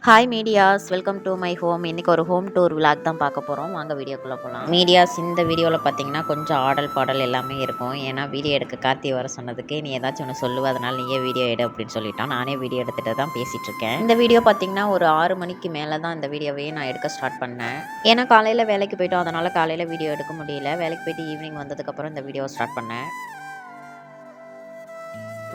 Hi medias, welcome to my home. இன்றைக்கி ஒரு home tour vlog தான் பார்க்க போகிறோம். வாங்க வீடியோக்குள்ளே போகலாம். மீடியாஸ், இந்த வீடியோவில் பார்த்தீங்கன்னா கொஞ்சம் ஆடல் பாடல் எல்லாமே இருக்கும். ஏன்னா வீடியோ எடுக்க கார்த்தி வர சொன்னதுக்கு நீ ஏதாச்சும் ஒன்று சொல்லுவ, அதனால் நீயே வீடியோ எடு அப்படின்னு சொல்லிட்டான். நானே வீடியோ எடுத்துகிட்டு தான் பேசிகிட்டு இருக்கேன். இந்த வீடியோ பார்த்தீங்கன்னா ஒரு 6 மணிக்கு மேலே தான் இந்த வீடியோவையே நான் எடுக்க ஸ்டார்ட் பண்ணேன். ஏன்னா காலையில் வேலைக்கு போயிட்டோம், அதனால் காலையில் வீடியோ எடுக்க முடியல. வேலைக்கு போயிட்டு ஈவினிங் வந்ததுக்கப்புறம் இந்த வீடியோ ஸ்டார்ட் பண்ணேன்.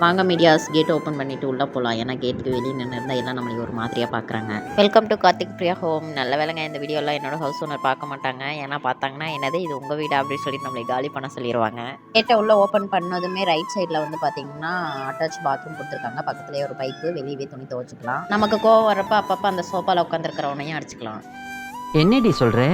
வாங்க மீடியாஸ், கேட் ஓப்பன் பண்ணிவிட்டு உள்ளே போகலாம். ஏன்னா கேட்டுக்கு வெளியே நின்று இருந்தால் எல்லாம் நம்மளுக்கு ஒரு மாதிரியாக பார்க்குறாங்க. Welcome to Karthik Priya home. நல்ல வேலைங்க, இந்த வீடியோலாம் என்னோட ஹவுஸ் ஓனர் பார்க்க மாட்டாங்க. ஏன்னா பார்த்தாங்கன்னா என்னது இது உங்கள் வீடு அப்படின்னு சொல்லிட்டு நம்மளை காலி பண்ண சொல்லிடுவாங்க. கேட்டை உள்ளே ஓப்பன் பண்ணதுமே ரைட் சைடில் வந்து பார்த்தீங்கன்னா அட்டாச் பாத்ரூம் கொடுத்துருக்காங்க. பக்கத்துலேயே ஒரு பைப்பு, வெளியவே துணி துவச்சிக்கலாம். நமக்கு கோவம் வரப்போ அப்பப்போ அந்த சோஃபாவில் உட்காந்துருக்கிறவனையும் அடிச்சுக்கலாம். என்னடி சொல்ற?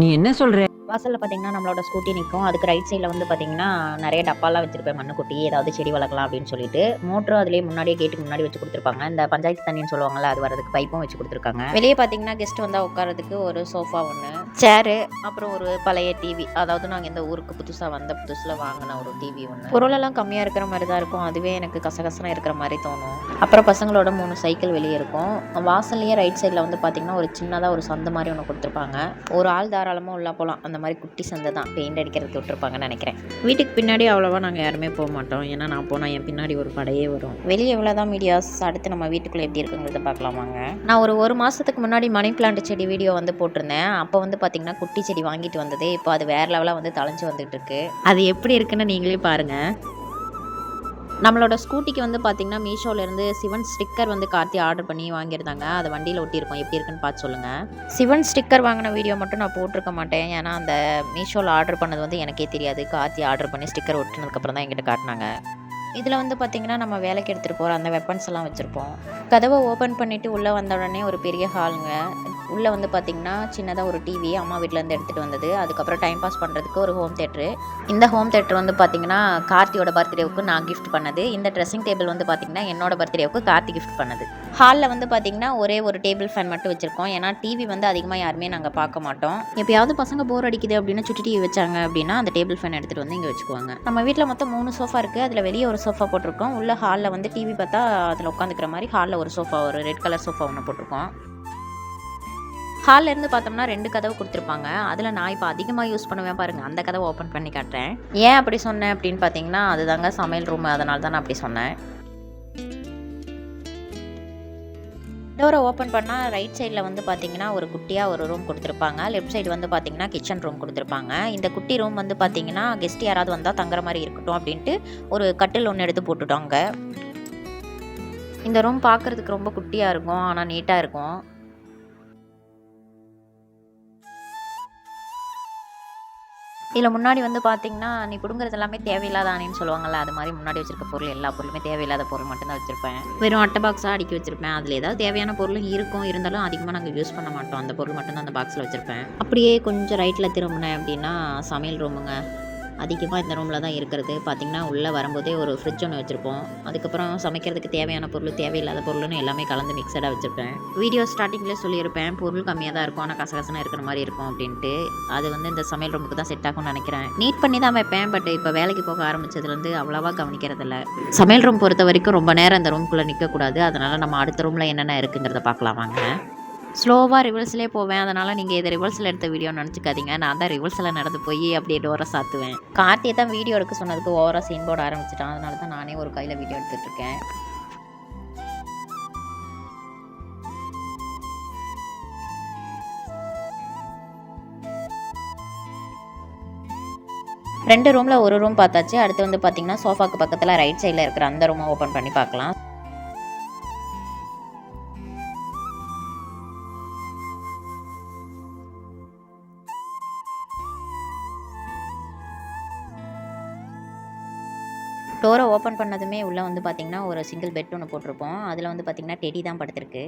நீ என்ன சொல்ற? வாசலில் பார்த்தீங்கன்னா நம்மளோட ஸ்கூட்டி நிற்கும். அதுக்கு ரைட் சைடில் வந்து பார்த்தீங்கன்னா நிறைய டப்பாலாம் வச்சிருப்பேன், மண்ணுக்குட்டி ஏதாவது செடி வளர்க்கலாம் அப்படின்னு சொல்லிட்டு. மோட்டரும் அதிலேயே முன்னாடியே கேட்டுக்கு முன்னாடி வச்சு கொடுத்துருப்பாங்க. இந்த பஞ்சாயத்து தண்ணின்னு சொல்லுவாங்கல்ல, அது வரதுக்கு பைப்பும் வச்சு கொடுத்துருக்காங்க. வெளியே பார்த்தீங்கன்னா கெஸ்ட் வந்தால் உட்காரதுக்கு ஒரு சோஃபா ஒன்று, சேரு, அப்புறம் ஒரு பழைய டிவி. அதாவது நாங்கள் இந்த ஊருக்கு புதுசாக வந்த புதுசில் வாங்கின ஒரு டிவி ஒன்று. பொருளெல்லாம் கம்மியாக இருக்கிற மாதிரி தான் இருக்கும். அதுவே எனக்கு கசகசனாக இருக்கிற மாதிரி தோணும். அப்புறம் பசங்களோட 3 சைக்கிள் வெளியே இருக்கும். வாசல்லையே ரைட் சைடில் வந்து பார்த்தீங்கன்னா ஒரு சின்னதாக ஒரு சந்து மாதிரி ஒன்று கொடுத்துருப்பாங்க. ஒரு ஆள் தாராளமாக உள்ள போகலாம். அந்த மாதிரி குட்டி சந்தை தான், பெயிண்ட் அடிக்கிறதுக்கு விட்டுருப்பாங்கன்னு நினைக்கிறேன். வீட்டுக்கு பின்னாடி அவ்வளோவா நாங்கள் யாருமே போக மாட்டோம். ஏன்னா நான் போனால் என் பின்னாடி ஒரு படையே வரும். வெளியே இவ்வளோதான் மீடியாஸ். அடுத்து நம்ம வீட்டுக்குள்ளே எப்படி இருக்குங்கிறத பார்க்கலாமாங்க. நான் ஒரு மாதத்துக்கு முன்னாடி மணி பிளான்ட் செடி வீடியோ வந்து போட்டிருந்தேன். அப்போ வந்து பார்த்தீங்கன்னா குட்டி செடி வாங்கிட்டு வந்தது. இப்போ அது வேறு லெவலாக வந்து தழைஞ்சு வந்துட்டு இருக்கு. அது எப்படி இருக்குன்னு நீங்களே பாருங்கள். நம்மளோட ஸ்கூட்டிக்கு வந்து பார்த்திங்கன்னா மீஷோலேருந்து சிவன் ஸ்டிக்கர் வந்து கார்த்தி ஆர்டர் பண்ணி வாங்கியிருந்தாங்க. அதை வண்டியில் ஒட்டியிருக்கோம். எப்படி இருக்குன்னு பார்த்து சொல்லுங்கள். சிவன் ஸ்டிக்கர் வாங்கின வீடியோ மட்டும் நான் போட்டிருக்க மாட்டேன். ஏன்னா அந்த மீஷோவில் ஆர்டர் பண்ணது வந்து எனக்கே தெரியாது. கார்த்தி ஆர்டர் பண்ணி ஸ்டிக்கர் ஒட்டினதுக்கப்புறம் தான் என்கிட்ட காட்டினாங்க. இதில் வந்து பார்த்திங்கன்னா நம்ம வேலைக்கு எடுத்துகிட்டு போகிற அந்த வெப்பன்ஸ் எல்லாம் வச்சுருப்போம். கதவை ஓப்பன் பண்ணிவிட்டு உள்ளே வந்த உடனே ஒரு பெரிய ஹாலுங்க. உள்ளே வந்து பார்த்திங்கன்னா சின்னதாக ஒரு டிவி அம்மா வீட்டிலேருந்து எடுத்துகிட்டு வந்தது. அதுக்கப்புறம் டைம் பாஸ் பண்ணுறதுக்கு ஒரு ஹோம் தேட்ரு. இந்த ஹோம் தேட்ரு வந்து பார்த்திங்கன்னா கார்த்தியோட பர்த்டேவுக்கு நான் கிஃப்ட் பண்ணது. இந்த ட்ரெஸ்ஸிங் டேபிள் வந்து பார்த்திங்கன்னா என்னோட பர்த்டேவுக்கு கார்த்தி கிஃப்ட் பண்ணது. ஹாலில் வந்து பார்த்திங்கன்னா ஒரே ஒரு டேபிள் ஃபேன் மட்டும் வச்சுருக்கோம். ஏன்னா டிவி வந்து அதிகமாக யாருமே நாங்கள் பார்க்க மாட்டோம். எப்பயாவது பசங்க போர் அடிக்குது அப்படின்னு சுட்டி டிவி வச்சாங்க அப்படின்னா அந்த டேபிள் ஃபேன் எடுத்துகிட்டு வந்து இங்கே வச்சுக்குவாங்க. நம்ம வீட்டில் மொத்தம் 3 சோஃபா இருக்குது. அதில் வெளியே ஒரு சோஃபா போட்டிருக்கோம். உள்ள ஹாலில் வந்து டிவி பார்த்தா அதில் உட்காந்துக்கிற மாதிரி ஹாலில் ஒரு சோஃபா, ஒரு ரெட் கலர் சோஃபா ஒன்று போட்டிருக்கோம். ஹாலில் இருந்து பார்த்தோம்னா 2 கதவு கொடுத்துருப்பாங்க. அதில் நான் இப்போ அதிகமாக யூஸ் பண்ணுவேன் பாருங்கள். அந்த கதவை ஓப்பன் பண்ணி காட்டுறேன். ஏன் அப்படி சொன்னேன் அப்படின்னு பார்த்தீங்கன்னா அதுதாங்க சமையல் ரூம். அதனால தான் நான் அப்படி சொன்னேன். டோரை ஓப்பன் பண்ணால் ரைட் சைடில் வந்து பார்த்தீங்கன்னா ஒரு குட்டியாக ஒரு ரூம் கொடுத்துருப்பாங்க. லெஃப்ட் சைடு வந்து பார்த்தீங்கன்னா கிச்சன் ரூம் கொடுத்துருப்பாங்க. இந்த குட்டி ரூம் வந்து பார்த்தீங்கன்னா கெஸ்ட் யாராவது வந்தால் தங்குற மாதிரி இருக்கட்டும் அப்படின்ட்டு ஒரு கட்டில் ஒன்று எடுத்து போட்டுட்டாங்க. இந்த ரூம் பார்க்குறதுக்கு ரொம்ப குட்டியாக இருக்கும், ஆனால் நீட்டாக இருக்கும். இதில் முன்னாடி வந்து பார்த்தீங்கன்னா நீ கொடுங்குறது எல்லாமே தேவையில்லாத ஆணின்னு சொல்லுவாங்கள்ல, அது மாதிரி முன்னாடி வச்சிருக்க பொருள் எல்லா பொருளுமே தேவையில்லாத பொருள் மட்டும்தான் வச்சுருப்பேன். வெறும் அட்டை பாக்ஸாக அடுக்கி வச்சுருப்பேன். அதில் ஏதாவது தேவையான பொருளும் இருக்கும், இருந்தாலும் அதிகமாக நாங்கள் யூஸ் பண்ண மாட்டோம். அந்த பொருள் மட்டும்தான் அந்த பாக்ஸில் வச்சுருப்பேன். அப்படியே கொஞ்சம் ரைட்டில் திரும்பினேன் அப்படின்னா சமையல் ரூமுங்க. அதிகமாக இந்த ரூமில் தான் இருக்கிறது. பார்த்திங்கன்னா உள்ளே வரும்போதே ஒரு ஃப்ரிட்ஜ் ஒன்று வச்சுருப்போம். அதுக்கப்புறம் சமைக்கிறதுக்கு தேவையான பொருள், தேவையில்லாத பொருள்னு எல்லாமே கலந்து மிக்சடாக வச்சுருப்பேன். வீடியோ ஸ்டார்டிங்லேயே சொல்லியிருப்பேன், பொருள் கம்மியாக தான் இருக்கும், ஆனால் கசகசனாக இருக்கிற மாதிரி இருக்கும் அப்படின்ட்டு. அது வந்து இந்த சமையல் ரூமுக்கு தான் செட் ஆகும்னு நினைக்கிறேன். நீட் பண்ணி தான் வைப்பேன், பட் இப்போ வேலைக்கு போக ஆரம்பித்ததுலேருந்து அவ்வளோவா கவனிக்கிறதில்ல. சமையல் ரூம் பொறுத்த வரைக்கும் ரொம்ப நேரம் இந்த ரூம்குள்ளே நிற்கக்கூடாது. அதனால் நம்ம அடுத்த ரூமில் என்னென்ன இருக்குங்கிறத பார்க்கலாம் வாங்க. ஸ்லோவாக ரிவர்ஸ்லேயே போவேன். அதனால் நீங்கள் இதை ரிவர்ஸில் எடுத்த வீடியோன்னு நினச்சிக்காதீங்க. நான் தான் ரிவர்ஸில் நடந்து போய் அப்படியே டோரை சாத்துவேன். கார்த்தியை தான் வீடியோ எடுக்க சொன்னதுக்கு ஓவராக சீன் போட ஆரம்பிச்சிட்டான். அதனால தான் நானே ஒரு கையில் வீடியோ எடுத்துகிட்ருக்கேன். ரெண்டு ரூமில் ஒரு ரூம் பார்த்தாச்சு. அடுத்து வந்து பார்த்திங்கன்னா சோஃபாக்கு பக்கத்தில் ரைட் சைடில் இருக்கிற அந்த ரூமை ஓப்பன் பண்ணி பார்க்கலாம். டோரை ஓப்பன் பண்ணதுமே உள்ளே வந்து பார்த்திங்கன்னா ஒரு சிங்கிள் பெட் ஒன்று போட்டிருப்போம். அதில் வந்து பார்த்திங்கன்னா டெடி தான் படுத்திருக்கு.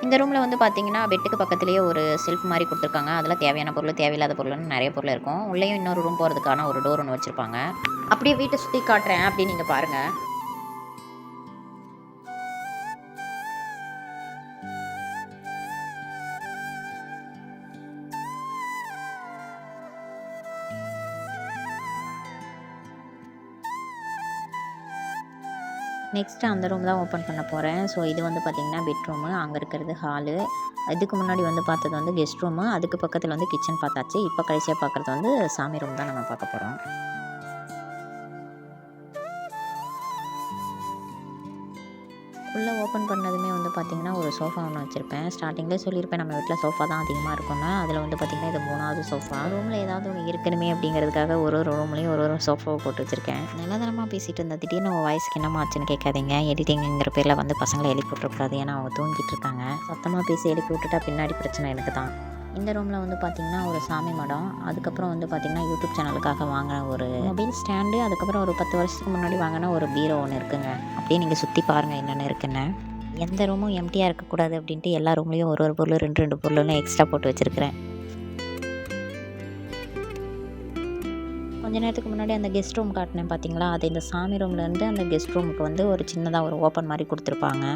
இந்த ரூமில் வந்து பார்த்திங்கன்னா பெட்டுக்கு பக்கத்துலேயே ஒரு செல்ஃப் மாதிரி கொடுத்துருக்காங்க. அதில் தேவையான பொருள், தேவையில்லாத பொருள்னு நிறைய பொருள் இருக்கும். உள்ளேயும் இன்னொரு ரூம் போகிறதுக்கான ஒரு டோர் ஒன்று வச்சுருப்பாங்க. அப்படியே வீட்டை சுற்றி காட்டுறேன் அப்படின்னு நீங்கள் பாருங்கள். நெக்ஸ்ட்டு அந்த ரூம் தான் ஓப்பன் பண்ண போகிறேன். ஸோ இது வந்து பார்த்திங்கன்னா பெட்ரூமு, அங்கே இருக்கிறது ஹாலு. இதுக்கு முன்னாடி வந்து பார்த்தது வந்து கெஸ்ட் ரூமு, அதுக்கு பக்கத்தில் வந்து கிச்சன் பார்த்தாச்சு. இப்போ கடைசியாக பார்க்குறது வந்து சாமி ரூம் தான் நம்ம பார்க்க போகிறோம். உள்ளே ஓப்பன் பண்ணதுமே வந்து பார்த்திங்கன்னா ஒரு சோஃபா ஒன்று வச்சுருப்பேன். ஸ்டார்டிங்லேயே சொல்லியிருப்பேன் நம்ம வீட்டில் சோஃபா தான் அதிகமாக இருக்கும்னு. அதில் வந்து பார்த்திங்கன்னா இது 3வது சோஃபா. ரூமில் ஏதாவது ஒன்று இருக்கணுமே அப்படிங்கிறதுக்காக ஒரு ரூம்லேயும் ஒரு சோஃபாவை போட்டு வச்சுருக்கேன். நல்லதனமாக பேசிகிட்டு இருந்த திடீர்னு வாய்ஸ்க்கு என்னமா ஆச்சுன்னு கேட்காதீங்க. எடிட்டிங்கிற பேரில் வந்து பசங்களை எழுப்பி விட்டுறக்கூடாது. ஏன்னா அவங்க தூங்கிட்டு இருக்காங்க. சத்தமாக பேசி எழுப்பி விட்டுட்டா பின்னாடி பிரச்சனை எனக்கு தான். இந்த ரூமில் வந்து பார்த்திங்கன்னா ஒரு சாமி மடம், அதுக்கப்புறம் வந்து பார்த்திங்கன்னா யூடியூப் சேனலுக்காக வாங்கின ஒரு மொபைல் ஸ்டாண்டு, அதுக்கப்புறம் ஒரு 10 வருஷத்துக்கு முன்னாடி வாங்கின ஒரு பீரோ ஒன்று இருக்குங்க. அப்படியே நீங்கள் சுற்றி பாருங்கள் என்னென்ன இருக்குன்னு. எந்த ரூமும் எம்டியாக இருக்கக்கூடாது அப்படின்ட்டு எல்லா ரூம்லேயும் ஒரு பொருள் 2 பொருள்னு எக்ஸ்ட்ரா போட்டு வச்சுருக்கிறேன். கொஞ்ச நேரத்துக்கு முன்னாடி அந்த கெஸ்ட் ரூம் காட்டினேன் பார்த்தீங்களா, அது இந்த சாமி ரூம்லேருந்து அந்த கெஸ்ட் ரூமுக்கு வந்து ஒரு சின்னதாக ஒரு ஓப்பன் மாதிரி கொடுத்துருப்பாங்க.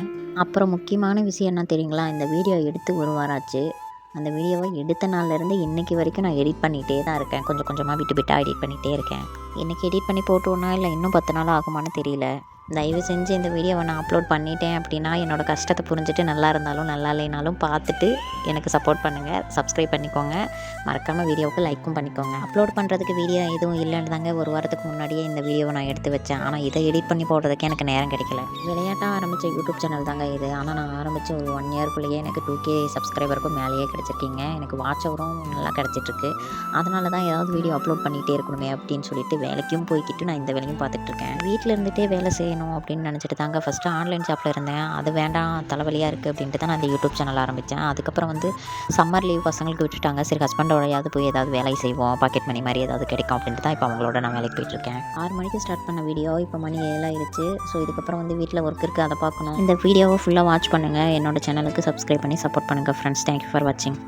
அப்புறம் முக்கியமான விஷயம் என்ன தெரியுங்களா, இந்த வீடியோ எடுத்து 1 வாரம் ஆச்சு. அந்த வீடியோவை எடுத்த நாள்லேருந்து இன்றைக்கி வரைக்கும் நான் எடிட் பண்ணிகிட்டே தான் இருக்கேன். கொஞ்சம் கொஞ்சமாக விட்டு எடிட் பண்ணிகிட்டே இருக்கேன். இன்றைக்கி எடிட் பண்ணி போட்டோன்னா இல்லை இன்னும் 10 நாள் ஆகுமான்னு தெரியல. தயவு செஞ்சு இந்த வீடியோவை நான் அப்லோட் பண்ணிட்டேன் அப்படின்னா என்னோடய கஷ்டத்தை புரிஞ்சுட்டு நல்லா இருந்தாலும் நல்லா இல்லைனாலும் பார்த்துட்டு எனக்கு சப்போர்ட் பண்ணுங்கள். சப்ஸ்கிரைப் பண்ணிக்கோங்க. மறக்காமல் வீடியோவுக்கு லைக்கும் பண்ணிக்கோங்க. அப்லோட் பண்ணுறதுக்கு வீடியோ எதுவும் இல்லைன்னு தாங்க 1 வாரத்துக்கு முன்னாடியே இந்த வீடியோவை நான் எடுத்து வச்சேன். ஆனால் இதை எடிட் பண்ணி போடுறதுக்கு எனக்கு நேரம் கிடைக்கல. விளையாட்டாக ஆரம்பித்த யூடியூப் சேனல் தாங்க இது. ஆனால் நான் ஆரம்பித்த ஒரு 1 இயர்க்குள்ளேயே எனக்கு 2K சப்ஸ்கிரைபருக்கும் மேலேயே கிடச்சிருக்கீங்க. எனக்கு வாட்ச் ஹவரும் நல்லா கிடச்சிட்ருக்கு. அதனால தான் ஏதாவது வீடியோ அப்லோட் பண்ணிகிட்டே இருக்கணுமே அப்படின்னு சொல்லிட்டு வேலைக்கும் போய்கிட்டு நான் இந்த வேலையும் பார்த்துட்ருக்கேன். வீட்டில் இருந்துகிட்டே வேலை செய்யணும் அப்படின்னு நினச்சிட்டு தாங்க ஃபஸ்ட்டு ஆன்லைன் ஷாப்பில் இருந்தேன். அது வேண்டாம், தலைவலியாக இருக்குது அப்படின்ட்டு தான் நான் இந்த யூடியூப் சேனல் ஆரம்பித்தேன். அதுக்கப்புறம் வந்து சம்மர் லீவ் பசங்களுக்கு விட்டுட்டாங்க. சரி ஹஸ்பண்டோடையாவது போய் ஏதாவது வேலை செய்வோம், பாக்கெட் மணி மாதிரி ஏதாவது கிடைக்கும் அப்படின்ட்டு தான் இப்போ அவங்களோட நான் வேலைக்கு போயிட்டுருக்கேன். 6 மணிக்கு ஸ்டார்ட் பண்ண வீடியோ இப்போ மணி 7 ஆயிடுச்சு. ஸோ இதுக்கப்புறம் வந்து வீட்டில் ஒர்க் இருக்குது, அதை பார்க்கணும். இந்த வீடியோவை ஃபுல்லாக வாட்ச் பண்ணுங்கள். என்னோட சேனலுக்கு சப்ஸ்கிரைப் பண்ணி சப்போர்ட் பண்ணுங்கள் ஃப்ரெண்ட்ஸ். தேங்க்யூ ஃபார் வாட்சிங்.